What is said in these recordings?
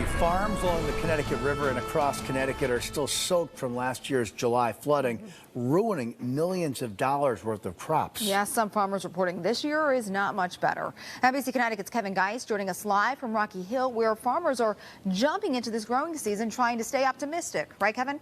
you. Farms along the Connecticut River and across Connecticut are still soaked from last year's July flooding, ruining millions of dollars worth of crops. Yeah, some farmers reporting this year is not much better. NBC Connecticut's Kevin Geist joining us live from Rocky Hill, where farmers are jumping into this growing season trying to stay optimistic. Right, Kevin?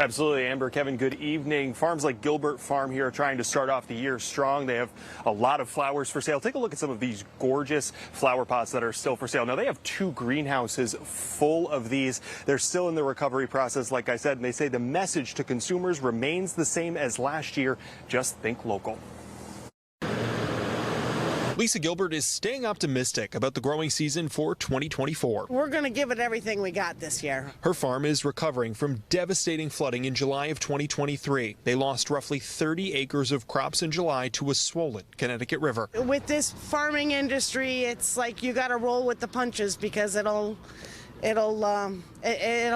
Absolutely, Amber. Kevin, good evening. Farms like Gilbert Farm here are trying to start off the year strong. They have a lot of flowers for sale. Take a look at some of these gorgeous flower pots that are still for sale. Now, they have 2 greenhouses full of these. They're still in the recovery process, like I said, and they say the message to consumers remains the same as last year. Just think local. Lisa Gilbert is staying optimistic about the growing season for 2024. We're going to give it everything we got this year. Her farm is recovering from devastating flooding in July of 2023. They lost roughly 30 acres of crops in July to a swollen Connecticut River. With this farming industry, it's like you got to roll with the punches because it'll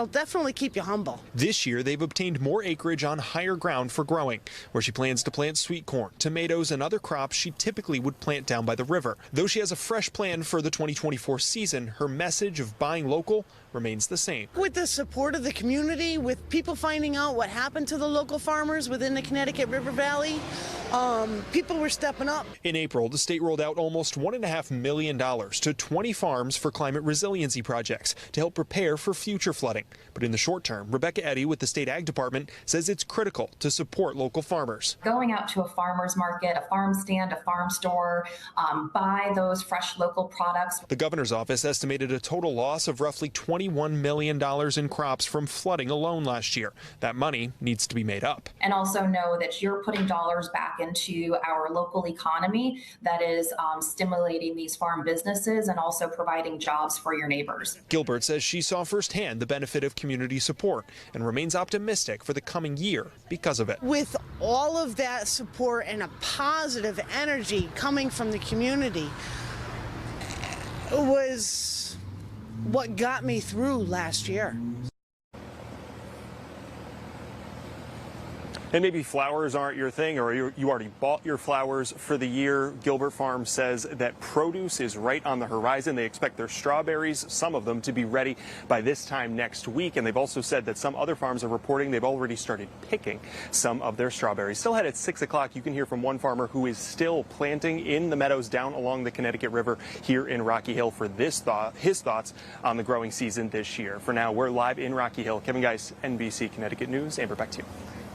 definitely keep you humble. This year, they've obtained more acreage on higher ground for growing, where she plans to plant sweet corn, tomatoes, and other crops she typically would plant down by the river. Though she has a fresh plan for the 2024 season, her message of buying local remains the same. With the support of the community, with people finding out what happened to the local farmers within the Connecticut River Valley, people were stepping up. In April, the state rolled out almost $1.5 million to 20 farms for climate resiliency projects to help prepare for future flooding. But in the short term, Rebecca Eddy with the State Ag Department says it's critical to support local farmers. Going out to a farmer's market, a farm stand, a farm store, buy those fresh local products. The governor's office estimated a total loss of roughly $21 million in crops from flooding alone last year. That money needs to be made up. And also know that you're putting dollars back into our local economy that is stimulating these farm businesses and also providing jobs for your neighbors. Gilbert says she saw firsthand the benefit of community support and remains optimistic for the coming year because of it. With all of that support and a positive energy coming from the community, it was what got me through last year. And maybe flowers aren't your thing, or you already bought your flowers for the year. Gilbert Farm says that produce is right on the horizon. They expect their strawberries, some of them, to be ready by this time next week. And they've also said that some other farms are reporting they've already started picking some of their strawberries. Still ahead at 6 o'clock, you can hear from one farmer who is still planting in the meadows down along the Connecticut River here in Rocky Hill for his thoughts on the growing season this year. For now, we're live in Rocky Hill. Kevin Geist, NBC Connecticut News. Amber, back to you.